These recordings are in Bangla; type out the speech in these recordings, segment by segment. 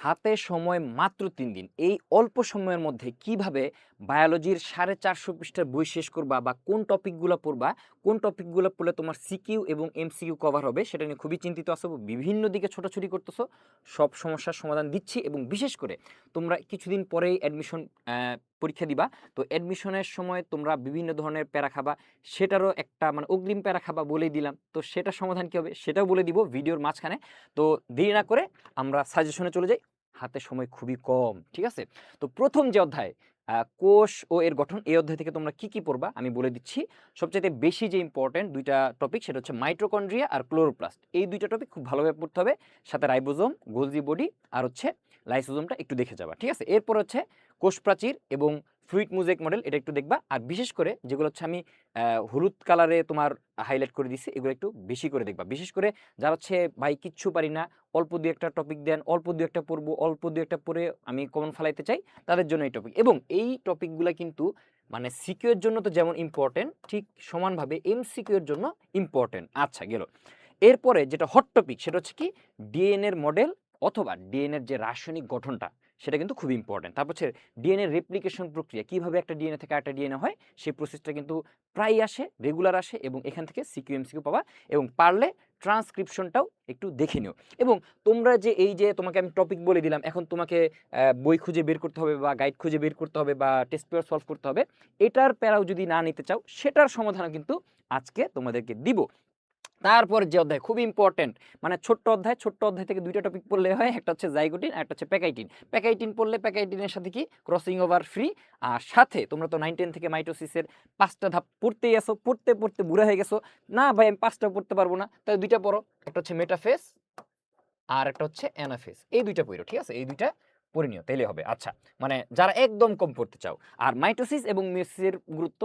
হাতে সময় মাত্র ৩ দিন। এই অল্প সময়ের মধ্যে কিভাবে বায়োলজির 450 পৃষ্ঠার বই শেষ করবা বা কোন টপিকগুলা পড়বা, কোন টপিকগুলা পড়লে তোমার সিকিউ এবং এমসিকিউ কভার হবে সেটা নিয়ে খুবই চিন্তিত আছো, বিভিন্ন দিকে ছোটাছুটি করতেছো। সব সমস্যার সমাধান দিচ্ছি এবং বিশেষ করে তোমরা কিছুদিন পরেই অ্যাডমিশন পরীক্ষা দিবা। তো অ্যাডমিশনের সময় তোমরা বিভিন্ন ধরনের প্যারা খাবা, সেটারও একটা মানে অগ্রিম প্যারা খাবা বলেই দিলাম। তো সেটার সমাধান কী হবে সেটাও বলে দিব ভিডিওর মাঝখানে। তো দেরি না করে আমরা সাজেশনে চলে যাই। হাতে সময় খুবই কম, ঠিক আছে? তো প্রথম যে অধ্যায় কোষ ও এর গঠন, এই অধ্যায় থেকে তোমরা কি পড়বা আমি বলে দিচ্ছি। সবচাইতে বেশি যে ইম্পর্টেন্ট ২ টা টপিক সেটা হচ্ছে মাইটোকন্ড্রিয়া আর ক্লোরোপ্লাস্ট। এই ২ টা টপিক খুব ভালোভাবে পড়তে হবে। সাথে রাইবোজোম, গোলজি বডি আর হচ্ছে লাইসোজোমটা একটু দেখে যাবা, ঠিক আছে? এরপর হচ্ছে কোষ প্রাচীর এবং ফ্লুইড মোজাইক মডেল, এটা একটু দেখবা। আর বিশেষ করে যেগুলো হচ্ছে আমি হলুদ কালারে তোমার হাইলাইট করে দিছি, এগুলো একটু বেশি করে দেখবা। বিশেষ করে যারা হচ্ছে ভাই কিচ্ছু পারি না, অল্প ২-১ টা টপিক দেন, অল্প ২-১ টা পড়বো, অল্প ২-১ টা পড়ে আমি কমন ফালাইতে চাই, তাদের জন্য এই টপিক। এবং এই টপিকগুলা কিন্তু মানে সিকিউ এর জন্য তো যেমন ইম্পর্টেন্ট, ঠিক সমানভাবে এমসিকিউ এর জন্য ইম্পর্টেন্ট। আচ্ছা গেল। এরপরে যেটা হট টপিক সেটা হচ্ছে কি ডিএনএ এর মডেল অথবা ডিএনএ এর যে রাসায়নিক গঠনটা সেটা কিন্তু খুব ইম্পর্টেন্ট। তারপর হচ্ছে ডিএনএ রেপ্লিকেশন প্রক্রিয়া, কিভাবে একটা ডিএনএ থেকে আরেকটা ডিএনএ হয়, সেই প্রসেসটা কিন্তু প্রায় আসে, রেগুলার আসে এবং এখান থেকে সিকিউ এমসিকিউ পাবা। এবং পারলে ট্রান্সক্রিপশনটাও একটু দেখে নিও। এবং তোমরা যে এই যে তোমাকে আমি টপিক বলে দিলাম, এখন তোমাকে বই খুঁজে বের করতে হবে বা গাইড খুঁজে বের করতে হবে বা টেস্ট পেপার সলভ করতে হবে, এটার প্যারাও যদি না নিতে চাও সেটার সমাধানও কিন্তু আজকে তোমাদেরকে দিব। তারপর যে অধ্যায় খুব ইম্পর্টেন্ট, মানে ছোট্ট অধ্যায়, ছোট্ট অধ্যায় থেকে ২ টা টপিক পড়লে হয়, একটা হচ্ছে জাইগোটিন আর একটা হচ্ছে প্যাকাইটিন। প্যাকাইটিন পড়লে প্যাকাইটিনের সাথে কি ক্রসিং ওভার ফ্রি। আর সাথে তোমরা তো 9-10 থেকে মাইটোসিসের ৫ টা ধাপ পড়তেই আছো, পড়তে পড়তে বুড়া হয়ে গেছো। না ভাই আমি ৫ টা পড়তে পারবো না, তাহলে ২ টা পড়ো। একটা হচ্ছে মেটাফেস আর একটা হচ্ছে অ্যানাফেস। এই ২ টা পইড়ো, ঠিক আছে? এই ২ টা পড়ে নিও তাইলেই হবে। আচ্ছা, মানে যারা একদম কম পড়তে চাও। আর মাইটোসিস এবং মেয়োসিসের গুরুত্ব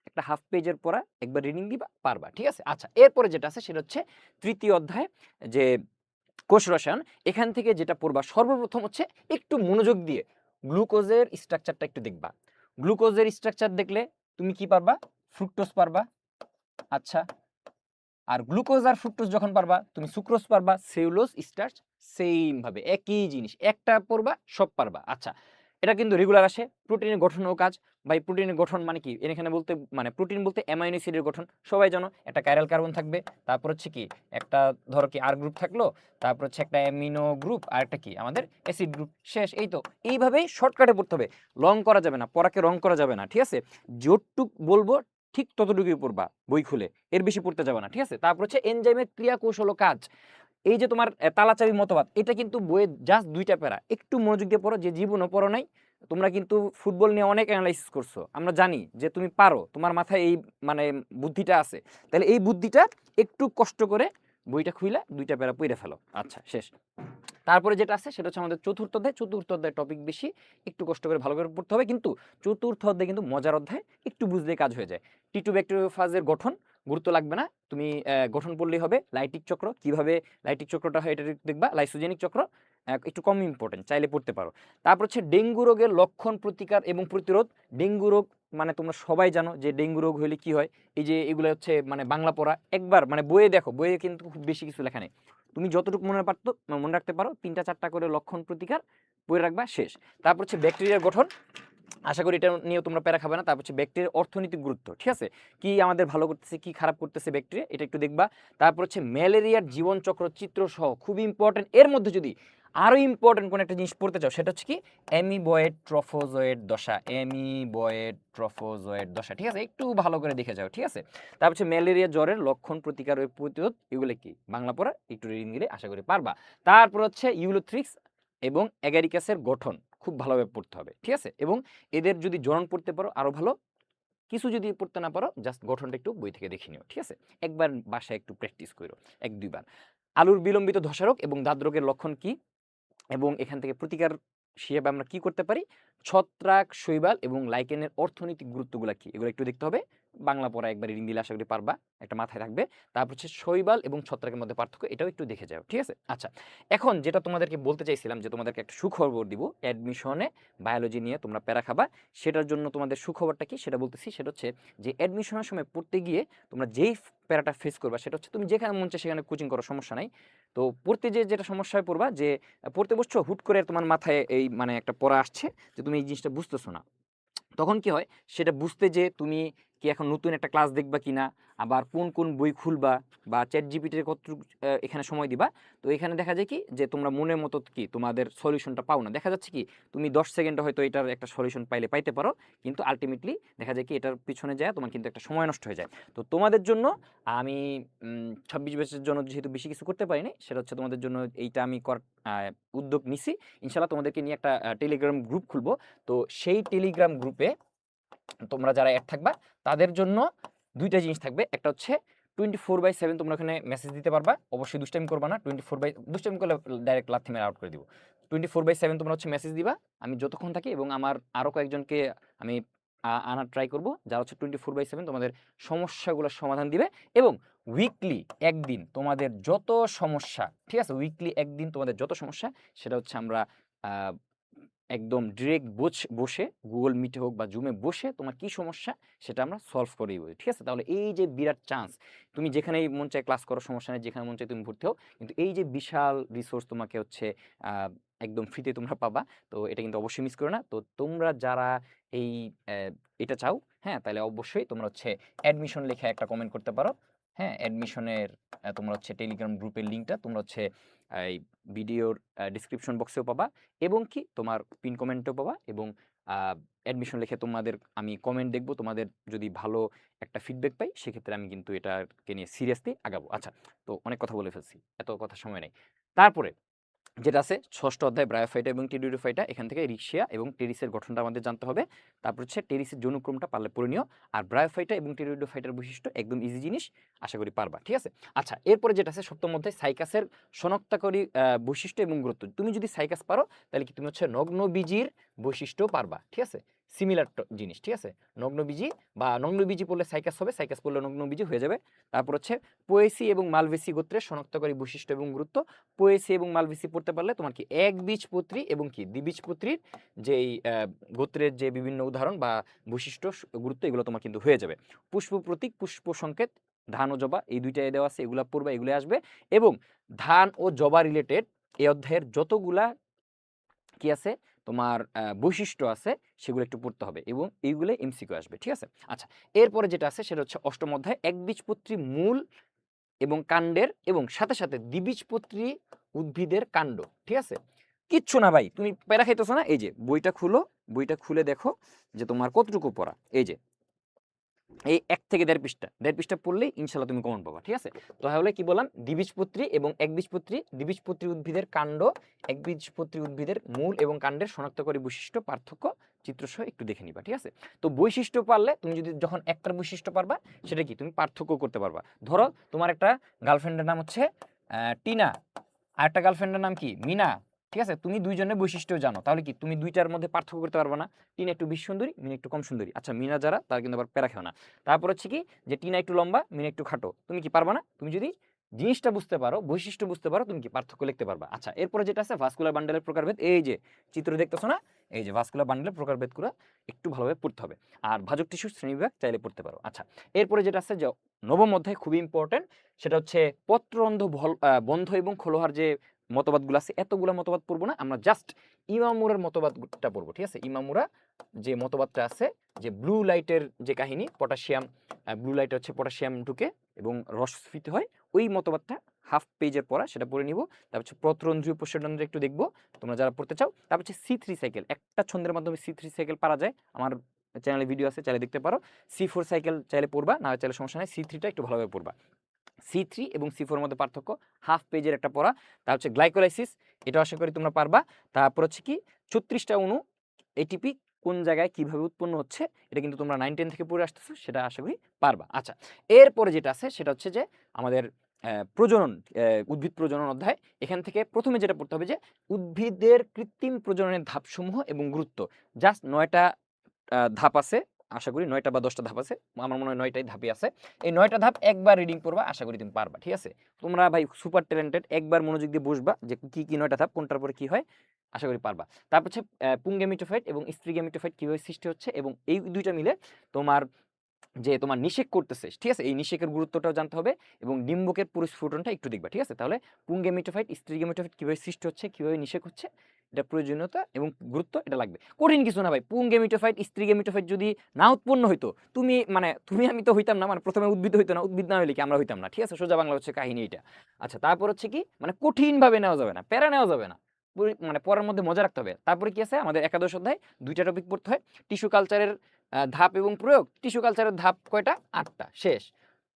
একটা হাফ পেজের পড়া একবার রিডিং দিবা, পারবা, ঠিক আছে? আচ্ছা, এরপরে যেটা আছে সেটা হচ্ছে ৩য় অধ্যায়, যে কোষ রসায়ন। এখান থেকে যেটা পড়বা সর্বপ্রথম হচ্ছে একটু মনোযোগ দিয়ে গ্লুকোজের স্ট্রাকচারটা একটু দেখবা। গ্লুকোজের স্ট্রাকচার দেখলে তুমি কি পারবা? ফ্রুক্টোজ পারবা। আচ্ছা, আর গ্লুকোজ আর ফ্রুক্টোজ যখন পারবা তুমি সুক্রোজ পারবা, সেলুলোজ, স্টার্চ, সেম ভাবে একই জিনিস, একটা পড়বা সব পারবা। আচ্ছা, এটা কিন্তু রেগুলার আসে। প্রোটিনের গঠনও কাজ। ভাই প্রোটিনের গঠন মানে কি এখানে বলতে, মানে প্রোটিন বলতে অ্যামাইনো অ্যাসিডের গঠন সবাই জানো। একটা কাইরাল কার্বন থাকবে, তারপর হচ্ছে কি একটা ধরো কি আর গ্রুপ থাকলো, তারপর হচ্ছে একটা অ্যামিনো গ্রুপ আর একটা কি আমাদের অ্যাসিড গ্রুপ, শেষ। এই তো, এইভাবেই শর্টকাটে পড়তে হবে। লং করা যাবে না, পড়াকে রং করা যাবে না, ঠিক আছে? যতটুক বলবো ঠিক ততটুকুই পড়বা বই খুলে, এর বেশি পড়তে যাবে না, ঠিক আছে? তারপর হচ্ছে এনজাইমের ক্রিয়া কৌশল ও কাজ। এই যে তোমার তালাচাবি মতবাদ, এটা কিন্তু বইয়ে জাস্ট ২ টা প্যারা, একটু মনোযোগ দিয়ে পড়ো। যে জীবনও পড়ো নাই, তোমরা কিন্তু ফুটবল নিয়ে অনেক অ্যানালাইসিস করছো, আমরা জানি যে তুমি পারো, তোমার মাথায় এই মানে বুদ্ধিটা আছে। তাহলে এই বুদ্ধিটা একটু কষ্ট করে বইটা খুইলা ২ টা প্যারা পইড়া ফেলো। আচ্ছা, শেষ। তারপরে যেটা আছে সেটা হচ্ছে আমাদের চতুর্থ অধ্যায়। চতুর্থ অধ্যায় টপিক বেশি, একটু কষ্ট করে ভালো করে পড়তে হবে। কিন্তু চতুর্থ অধ্যায় কিন্তু মজার অধ্যায়, একটু বুঝলেই কাজ হয়ে যায়। টি2 ব্যাকটেরিওফাজের গঠন গুরুত্ব লাগবে না, তুমি গঠন পড়লেই হবে। লাইটিক চক্র, কিভাবে লাইটিক চক্রটা হয় এটা একটু দেখবা। লাইসোজেনিক চক্র একটু কম ইম্পর্টেন্ট, চাইলে পড়তে পারো। তারপর হচ্ছে ডেঙ্গু রোগের লক্ষণ, প্রতিকার এবং প্রতিরোধ। ডেঙ্গু রোগ মানে তোমরা সবাই জানো যে ডেঙ্গু রোগ হলে কি হয়। এই যে এগুলো হচ্ছে মানে বাংলা পড়া একবার মানে বইয়ে দেখো, বইয়ে কিন্তু খুব বেশি কিছু লেখা নেই। তুমি যতটুকু মনে রাখতে পারো ৩টা ৪টা করে লক্ষণ, প্রতিকার পড়ে রাখবা, শেষ। তারপর হচ্ছে ব্যাকটেরিয়ার গঠন, আশা করি এটা নিয়েও তোমরা প্যারা খাবে না। তারপর হচ্ছে ব্যাকটেরিয়ার অর্থনৈতিক গুরুত্ব, ঠিক আছে? কি আমাদের ভালো করতেছে, কি খারাপ করতেছে ব্যাকটেরিয়া, এটা একটু দেখবা। তারপর হচ্ছে ম্যালেরিয়ার জীবনচক্র চিত্র সহ, খুবই ইম্পর্টেন্ট। এর মধ্যে যদি আরো ইম্পর্টেন্ট কোন একটা জিনিস পড়তে চাও সেটা হচ্ছে কি অ্যামিবয়েড ট্রফোজয়েড দশা। অ্যামিবয়েড ট্রফোজয়েড দশা, ঠিক আছে? একটু ভালো করে দেখে যাও, ঠিক আছে? তারপর হচ্ছে ম্যালেরিয়া জ্বরের লক্ষণ, প্রতিকার ও প্রতিরোধ, এগুলো কি বাংলা পড়া একটু রিডিং দিলে আশা করি পারবা। তারপর হচ্ছে ইউলোথ্রিক্স এবং অ্যাগারিকাসের গঠন খুব ভালোভাবে পড়তে হবে, ঠিক আছে? এবং এদের যদি জনন পড়তে পারো আরো ভালো। কিছু যদি পড়তে না পারো জাস্ট গঠনটা একটু বই থেকে দেখে নিও, ঠিক আছে? একবার বাসায় একটু প্র্যাকটিস করো, ১-২ বার। আলুর বিলম্বিত ধসা রোগ এবং দাঁত রোগের লক্ষণ কি এবং এখান থেকে প্রতিকার হিসেবে আমরা কি করতে পারি, ছত্রাক, শৈবাল এবং লাইকেনের অর্থনৈতিক গুরুত্বগুলা কি, এগুলো একটু দেখতে হবে। বাংলা পড়া একবার রিডিং দিলে আশা করি পারবা, একটা মাথায় থাকবে। তারপর হচ্ছে শৈবাল এবং ছত্রাকের মধ্যে পার্থক্য, এটাও একটু দেখে যাও, ঠিক আছে? আচ্ছা, এখন যেটা তোমাদেরকে বলতে চাইছিলাম যে তোমাদেরকে একটা সুখবর দিব অ্যাডমিশনে, বায়োলজি নিয়ে তোমরা প্যারা খাবা। সেটার জন্য তোমাদের সুখবরটা কি সেটা বলতেছি। সেটা হচ্ছে যে অ্যাডমিশনের সময় পড়তে গিয়ে তোমরা যেই প্যারাটা ফেস করবা সেটা হচ্ছে তুমি যেখানে মন চায় সেখানে কোচিং করো, সমস্যা নাই। তো পড়তে যেটা সমস্যায় পড়বা যে পড়তে বসছো হুট করে তোমার মাথায় এই মানে একটা পড়া আসছে যে তুমি এই জিনিসটা বুঝতেছো না। তখন কি হয় সেটা বুঝতে যে তুমি কি এখন নতুন একটা ক্লাস দেখবা কিনা, আবার কোন বই খুলবা বা চ্যাট জিপিটির কতটুকু এখানে সময় দিবা। তো এখানে দেখা যায় কি যে তোমরা মনের মতো কি তোমাদের সলিউশনটা পাও না। দেখা যাচ্ছে কি তুমি 10 সেকেন্ডে হয়তো এটার একটা সলিউশন পাইতে পারো, কিন্তু আলটিমেটলি দেখা যায় কি এটার পিছনে যায় তোমার কিন্তু একটা সময় নষ্ট হয়ে যায়। তো তোমাদের জন্য আমি 26 বছরের জন্য যেহেতু বেশি কিছু করতে পারিনি, সেটা হচ্ছে তোমাদের জন্য এইটা আমি উদ্যোগ নিছি। ইনশাল্লাহ তোমাদেরকে নিয়ে একটা টেলিগ্রাম গ্রুপ খুলবো। তো সেই টেলিগ্রাম গ্রুপে তোমরা যারা অ্যাড থাকবা তাদের জন্য দুইটা জিনিস থাকবে। একটা হচ্ছে 24/7 তোমরা ওখানে মেসেজ দিতে পারবা, অবশ্যই দুষ্টাইম করবা না। দুষ্টাইম করলে ডাইরেক্ট লাথি মেরে আউট করে দিব। 24/7 তোমরা হচ্ছে মেসেজ দিবা আমি যতক্ষণ থাকি, এবং আমার আরও কয়েকজনকে আমি আনার ট্রাই করব যারা হচ্ছে 24/7 তোমাদের সমস্যাগুলোর সমাধান দিবে। এবং উইকলি একদিন তোমাদের যত সমস্যা, ঠিক আছে, উইকলি একদিন তোমাদের যত সমস্যা সেটা হচ্ছে আমরা আহ, একদম ডিরেক্ট বসে গুগল মিটে হোক বা জুমে বসে তোমার কি সমস্যা সেটা আমরা সলভ করে দিব, ঠিক আছে। তাহলে এই যে বিরাট চান্স, তুমি যেখানেই মন চায় ক্লাস করো সমস্যা নেই, যেখানে মন চায় তুমি ভর্তি হও, কিন্তু এই যে বিশাল রিসোর্স তোমাকে হচ্ছে আহ, একদম ফ্রিতে তোমরা পাবা। তো এটা কিন্তু অবশ্যই মিস করো না। তো তোমরা যারা এই এটা চাও, হ্যাঁ, তাহলে অবশ্যই তোমরা হচ্ছে অ্যাডমিশন লিখে একটা কমেন্ট করতে পারো। হ্যাঁ, অ্যাডমিশনের তোমরা হচ্ছে টেলিগ্রাম গ্রুপের লিঙ্কটা তোমরা হচ্ছে এই ভিডিওর ডিসক্রিপশন বক্সেও পাবা, এবং কি তোমার পিন কমেন্টও পাবা। এবং অ্যাডমিশন লিখে তোমাদের আমি কমেন্ট দেখব, তোমাদের যদি ভালো একটা ফিডব্যাক পাই সেক্ষেত্রে আমি কিন্তু এটাকে নিয়ে সিরিয়াসলি আগাবো। আচ্ছা, তো অনেক কথা বলে ফেলছি, এত কথা সময় নেই। তারপরে যেটা আছে ষষ্ঠ অধ্যায় ব্রায়োফাইটা এবং টেরিডোফাইটা, এখান থেকে রিক্সিয়া এবং টেরিসের গঠনটা আমাদের জানতে হবে। তারপর হচ্ছে টেরিসের যৌনক্রমটা পারলে পড়ে নিও। আর ব্রায়োফাইটা এবং টেরিডোফাইটার বৈশিষ্ট্য একদম ইজি জিনিস, আশা করি পারবা, ঠিক আছে। আচ্ছা, এরপরে যেটা আছে সপ্তম অধ্যায় সাইকাসের শনাক্তকারী বৈশিষ্ট্য এবং গুরুত্ব। তুমি যদি সাইকাস পারো তাহলে কি তুমি হচ্ছে নগ্নবীজির বৈশিষ্ট্য পারবা, ঠিক আছে। সিমিলার জিনিস, ঠিক আছে। নগ্নবীজি বা নগ্নবীজি পড়লে সাইকাস হবে, সাইকাস পড়লে নগ্নবীজি হয়ে যাবে। তারপর হচ্ছে পোয়েসি এবং মালভেসি গোত্রের শনাক্তকারী বৈশিষ্ট্য এবং গুরুত্ব। পোয়েসি এবং মালভেসি পড়তে পারলে তোমার কি একবীজপত্রী এবং কি দ্বিবীজপত্রীর যেই গোত্রের যে বিভিন্ন উদাহরণ বা বৈশিষ্ট্য গুরুত্ব এগুলো তোমার কিন্তু হয়ে যাবে। পুষ্প প্রতীক, পুষ্প সংকেত, ধান ও জবা এই দুইটা দেওয়া আছে, এগুলা পড়বা, এগুলো আসবে। এবং ধান ও জবা রিলেটেড এই অধ্যায়ের যতগুলা কি আছে তোমার বৈশিষ্ট্য আছে সেগুলো একটু পড়তে হবে, এবং এইগুলো এমসিকিউ আসবে, ঠিক আছে। আচ্ছা, এরপরে যেটা আছে সেটা হচ্ছে অষ্টম অধ্যায় একবীজপত্রী মূল এবং কাণ্ডের এবং সাথে সাথে দ্বিবীজপত্রী উদ্ভিদের কাণ্ড, ঠিক আছে। কিচ্ছু না ভাই, তুমি প্যারা খাইতেছো না, এই যে বইটা খুলো, বইটা খুলে দেখো যে তোমার কতটুকু পড়া। এই যে এই 1 থেকে 1.5 পৃষ্ঠা পড়লেই ইনশাল্লাহ তুমি কমন পাবা, ঠিক আছে। তাহলে কি বললাম, দ্বিবীজপত্রী এবং একবীজপত্রী, দ্বিবীজপত্রী উদ্ভিদের কাণ্ড, একবীজপত্রী উদ্ভিদের মূল এবং কাণ্ডের শনাক্তকারী বৈশিষ্ট্য পার্থক্য চিত্রসহ একটু দেখে নিবা, ঠিক আছে। তো বৈশিষ্ট্য পারলে তুমি যদি যখন একটার বৈশিষ্ট্য পারবা সেটা কি তুমি পার্থক্য করতে পারবা। ধরো তোমার একটা গার্লফ্রেন্ডের নাম হচ্ছে টিনা, আর একটা গার্লফ্রেন্ডের নাম কি মিনা, ঠিক আছে। তুমি দুইজনের বৈশিষ্ট্য জানো, তাহলে কি তুমি দুইটার মধ্যে পার্থক্য করতে পারবে না। টিনা একটু বেশি সুন্দরী, মিনা একটু কম সুন্দরী, আচ্ছা মিনা যারা তারা কিন্তু আবার প্যারা খেও না। তারপর হচ্ছে কি যে টিনা একটু লম্বা, মিনা একটু খাটো, তুমি কি পারবা না। তুমি যদি জিনিসটা বুঝতে পারো, বৈশিষ্ট্য বুঝতে পারো, তুমি কি পার্থক্য লিখতে পারবা। আচ্ছা, এরপরে যেটা আছে ভাস্কুলার বান্ডেলের প্রকারভেদ, এই যে চিত্র দেখতেছো না, এই যে ভাস্কুলার বান্ডেলের প্রকারভেদ করে একটু ভালোভাবে পড়তে হবে। আর ভাজক টিস্যুর শ্রেণীবিভাগ চাইলে পড়তে পারো। আচ্ছা, এরপরে যেটা আছে যে নবম অধ্যায় খুবই ইম্পর্টেন্ট, সেটা হচ্ছে পত্ররন্ধ্র বন্ধ এবং খোলহার যে মতবাদগুলো আছে, এতগুলো মতবাদ পড়বো না আমরা, জাস্ট ইমামুরার মতবাদটা পড়বো, ঠিক আছে। ইমামুরা যে মতবাদটা আছে যে ব্লু লাইটের যে কাহিনী, পটাশিয়াম ব্লু লাইট হচ্ছে পটাশিয়াম ঢুকে এবং রসস্ফীত হয়, ওই মতবাদটা হাফ পেজের পড়া, সেটা পড়ে নিব। তারপর হচ্ছে প্রতরন্ধ্রীয় প্রসারণের একটু দেখবো তোমরা যারা পড়তে চাও। তারপর হচ্ছে C3 সাইকেল, একটা ছন্দের মাধ্যমে C3 সাইকেল পারা যায়, আমার চ্যানেলে ভিডিও আছে, চাইলে দেখতে পারো। C4 সাইকেল চাইলে পড়বা, না চাইলে সমস্যা নাই, C3টা একটু ভালোভাবে পড়বা। C3 এবং C4 এর মধ্যে পার্থক্য, হাফ পেজের একটা পড়া। তার হচ্ছে গ্লাইকোলাইসিস, এটা আশা করি তোমরা পারবা। তারপর হচ্ছে কি 36টা অণু এটিপি কোন জায়গায় কিভাবে উৎপন্ন হচ্ছে, এটা কিন্তু তোমরা 9-10 থেকে পড়ে আসতেছো, সেটা আশা করি পারবা। আচ্ছা, এরপরে যেটা আছে সেটা হচ্ছে যে আমাদের প্রজনন, উদ্ভিদ প্রজনন অধ্যায়। এখান থেকে প্রথমে যেটা পড়তে হবে যে উদ্ভিদের কৃত্রিম প্রজননের ধাপসমূহ এবং গুরুত্ব। জাস্ট 9টা ধাপ আছে, আশা করি 9টা বা 10টা ধাপ আছে, আমার মনে হয় 9টাই ধাপই আছে। এই 9টা ধাপ একবার রিডিং করবা, আশা করি তুমি পারবা, ঠিক আছে। তোমরা ভাই সুপার ট্যালেন্টেড, একবার মনোযোগ দিয়ে বসবা যে কি কি 9টা ধাপ, কোনটার পরে কি হয়, আশা করি পারবা। তারপর হচ্ছে পুংগেমিটোফাইট এবং স্ত্রী গেমিটোফাইট কিভাবে সৃষ্টি হচ্ছে, এবং এই দুইটা মিলে তোমার যে তোমার নিষেক করতেছে, ঠিক আছে? এই নিষেকের গুরুত্বটাও জানতে হবে এবং ডিম্বকের পরিস্ফুটনটা একটু দেখবা, ঠিক আছে? তাহলে পুংগেমিটোফাইট, স্ত্রী গেমেটোফাইট কিভাবে সৃষ্টি হচ্ছে, কিভাবে নিষেক হচ্ছে, এটা প্রয়োজনীয়তা এবং গুরুত্ব এটা লাগবে। কঠিন কিছু না ভাই। পুংগেমিটোফাইট, স্ত্রী গেমেটোফাইট যদি না উৎপন্ন হইতো, তুমি আমি তো হইতাম না, মানে প্রথমে উদ্ভিদ হইতো না, উদ্ভিদ না হইলে কি আমরা হইতাম না, ঠিক আছে? সোজা বাংলা হচ্ছে কাহিনী এটা। আচ্ছা, তারপর হচ্ছে কি, মানে কঠিনভাবে নেওয়া যাবে না, প্যারা নেওয়া যাবে না। মানে পড়ার মধ্যে মজা রাখতে হবে। তারপরে কি আছে আমাদের একাদশ অধ্যায় ২টা টপিক পড়তে হয়। টিস্যু কালচারের ধাপ এবং প্রয়োগ। টিস্যু কালচারের ধাপ কয়টা? ৮টা, শেষ।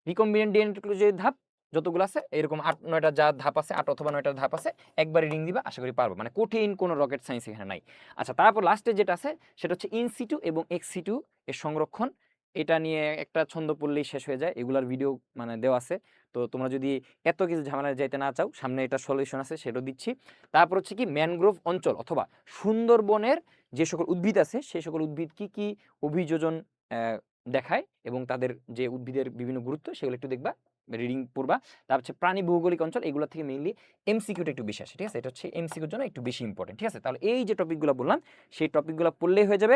রিকম্বিনেন্ট ডিএনএ টেকনোলজির ধাপ যতগুলো আছে এরকম ৮-৯টা যা ধাপ আছে, ৮ অথবা ৯টা ধাপ আছে, একবারে রিং দিবা, আশা করি পারবো। মানে কঠিন কোনো রকেট সায়েন্স এখানে নাই। আচ্ছা, তারপর লাস্টে যেটা আছে সেটা হচ্ছে ইন সিটু এবং এক্স সিটু এর সংরক্ষণ। এটা নিয়ে একটা ছন্দ পড়লেই শেষ হয়ে যায়। এগুলার ভিডিও মানে দেওয়া আছে। তো তোমরা যদি এত কিছু ঝামেলায় যাইতে না চাও, সামনে এটা সলিউশন আছে, সেটাও দিচ্ছি। তারপর হচ্ছে কি ম্যানগ্রোভ অঞ্চল অথবা সুন্দরবনের যে সকল উদ্ভিদ আছে সেই সকল উদ্ভিদ কি কি অভিযোজন দেখায় এবং তাদের যে উদ্ভিদের বিভিন্ন গুরুত্ব সেগুলো একটু দেখবা, রিডিং পড়বা। তারপর হচ্ছে প্রাণী ভৌগোলিক অঞ্চল, এগুলো থেকে মেইনলি এমসিকিউটা একটু বেশি আসে, ঠিক আছে? এটা হচ্ছে এমসিকিউর জন্য একটু বেশি ইম্পর্টেন্ট, ঠিক আছে? তাহলে এই যে টপিকগুলো বললাম সেই টপিকগুলো পড়লেই হয়ে যাবে।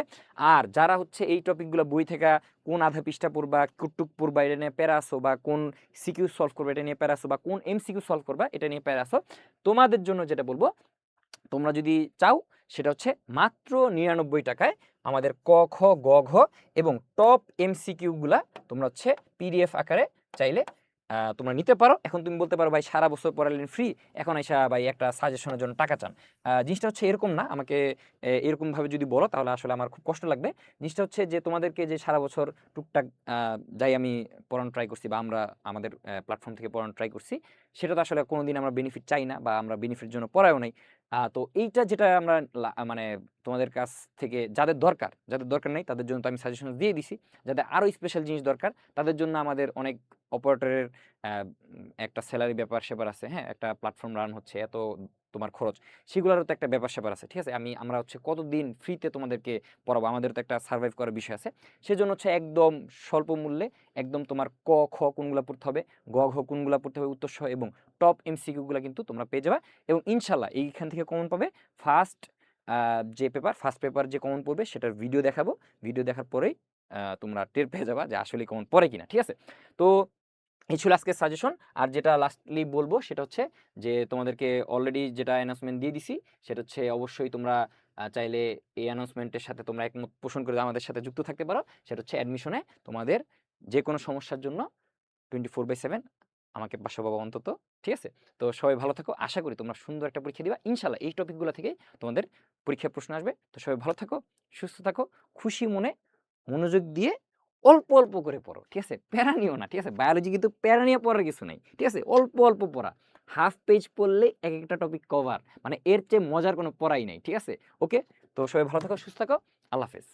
আর যারা হচ্ছে এই টপিকগুলো বই থেকে কোন আধা পৃষ্ঠা পড়বা, কুটুক পড়বা, এটা নিয়ে প্যারা আসো, বা কোন সিকিউ সলভ করবা এটা নিয়ে প্যারা আসো, বা কোন এমসিকিউ সলভ করবা এটা নিয়ে প্যারা আসো, তোমাদের জন্য যেটা বলবো, তোমরা যদি চাও সেটা হচ্ছে মাত্র ৯৯ টাকায় আমাদের ক, খ, গ, ঘ এবং টপ এমসিকিউ গুলা তোমরা হচ্ছে পিডিএফ আকারে চাইলে তোমরা নিতে পারো। এখন তুমি বলতে পারো ভাই সারা বছর পড়ালেন ফ্রি, এখন আইসা ভাই একটা সাজেশনের জন্য টাকা চান। জিনিসটা হচ্ছে এরকম না, আমাকে এরকমভাবে যদি বলো তাহলে আসলে আমার খুব কষ্ট লাগবে। জিনিসটা হচ্ছে যে তোমাদেরকে যে সারা বছর টুকটাক যাই আমি পড়ানো ট্রাই করছি বা আমরা আমাদের প্ল্যাটফর্ম থেকে পড়ানো ট্রাই করছি, সেটা তো আসলে কোনোদিন আমরা বেনিফিট চাই না বা আমরা বেনিফিটের জন্য পড়ায়ও নাই। তো এইটা যেটা আমরা মানে তোমাদের কাছ থেকে যাদের দরকার নাই তাদের জন্য তো আমি সাজেশন দিয়ে দিছি। যাদের আরো স্পেশাল জিনিস দরকার তাদের জন্য আমাদের অনেক অপারেটরের একটা স্যালারি ব্যাপার-স্যাপার আছে, হ্যাঁ? একটা প্ল্যাটফর্ম রান হচ্ছে, এত তোমার খরচ, সেগুলোরও তো একটা ব্যাপার-স্যাপার আছে, ঠিক আছে? আমরা হচ্ছে কতদিন ফ্রিতে তোমাদেরকে পড়াবো, আমাদেরও তো একটা সার্ভাইভ করার বিষয় আছে। সেজন্য হচ্ছে একদম স্বল্প মূল্যে একদম তোমার ক, খ কোনগুলা পড়তে হবে, গ, ঘ কোনগুলা পড়তে হবে উত্তরসহ এবং টপ এমসিকিউ গুলা কিন্তু তোমরা পেয়ে যাবা এবং ইনশাআল্লাহ এইখান থেকে কমন পাবে। ফার্স্ট ফার্স্ট পেপার যে কমন পড়বে সেটার ভিডিও দেখাবো। ভিডিও দেখার পরেই তোমরা টের পেয়ে যাবা যে আসলেই কমন পড়ে কিনা, ঠিক আছে? তো এই ছিল আজকের সাজেশন। আর যেটা লাস্টলি বলবো সেটা হচ্ছে যে তোমাদেরকে অলরেডি যেটা অ্যানাউন্সমেন্ট দিয়ে দিছি সেটা হচ্ছে অবশ্যই তোমরা চাইলে এই অ্যানাউন্সমেন্টের সাথে তোমরা একমত পোষণ করে আমাদের সাথে যুক্ত থাকতে পারো। সেটা হচ্ছে অ্যাডমিশনে তোমাদের যে কোনো সমস্যার জন্য 24/7 আমাকে পাশে পাবা অন্তত, ঠিক আছে? তো সবাই ভালো থাকো। আশা করি তোমরা সুন্দর একটা পরীক্ষা দিবা। ইনশাআল্লাহ এই টপিকগুলো থেকেই তোমাদের পরীক্ষায় প্রশ্ন আসবে। তো সবাই ভালো থাকো, সুস্থ থাকো, খুশি মনে মনোযোগ দিয়ে অল্প, অল্প করে পড়ো, ঠিক আছে? প্যারা নিও না, ঠিক আছে? বায়োলজি কিন্তু প্যারা নিয়ে পড়ার কিছু নাই, ঠিক আছে? অল্প, অল্প পড়া। হাফ পেজ পড়লেই একেকটা টপিক কভার। মানে এর চেয়ে মজার কোনো পড়াই নাই, ঠিক আছে? ওকে? তো সবাই ভালো থাকো, সুস্থ থাকো। আল্লাহ হাফেজ।